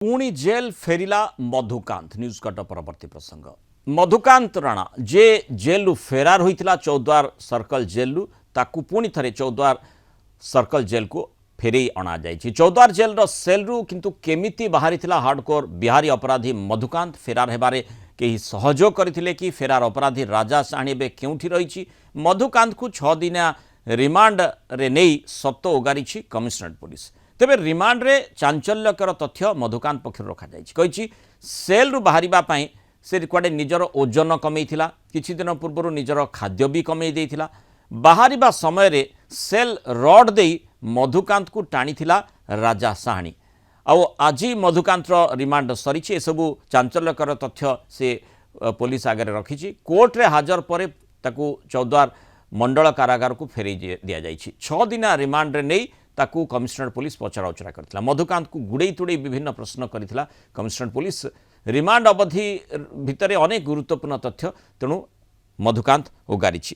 पुणी jail फेरिला Madhukant news cut परवर्ती प्रसंग मधुकांत राणा जे जेल रु फेरार होइतिला चौद्वार सर्कल जेल रु ताकू पुणी थरे चौद्वार सर्कल जेल को फेरे अणा जाइछि। चौद्वार जेल रो सेल रु किंतु केमिति बाहरिथिला हार्डकोर बिहारी अपराधी मधुकांत फेरार हेबारे केही सहयोग करथिले कि फेरार अपराधी राजा साहनी बे केउठी रहिछि। मधुकांत को 6 दिना रिमांड रे नेई सप्त ओगारिछि कमिशनरेट पुलिस। तेबे रिमांड रे चांचल्यकर तथ्य मधुकांत पक्ष रखा जाइछि। सेल रु बाहरिबा पई से कुआडे निजर ओजन कमेइथिला, किछि दिन पूर्व निजर खाद्य भी कमेइ देइथिला। बाहरिबा समय रे सेल रड देई मधुकांत को टाणीथिला राजा साहनी। आउ आज मधुकांत रिमांड सरीछि। ए सबु चांचल्यकर तथ्य से पुलिस आगे रखिछि। कोर्ट रे हाजर परे ताकू चौद्वार मंडल कारागार को फेरे दिया जाइछि। 6 दिना रिमांड रे नेई ताकू कमिशनरेट पुलिस पचरा उचरा करथिला। मधुकांत को गुड़े तुड़े विभिन्न प्रश्न करथिला कमिशनरेट पुलिस। रिमांड अवधि भितरे अनेक गुरुत्वपूर्ण तथ्य तेणु मधुकांत उगारिछि।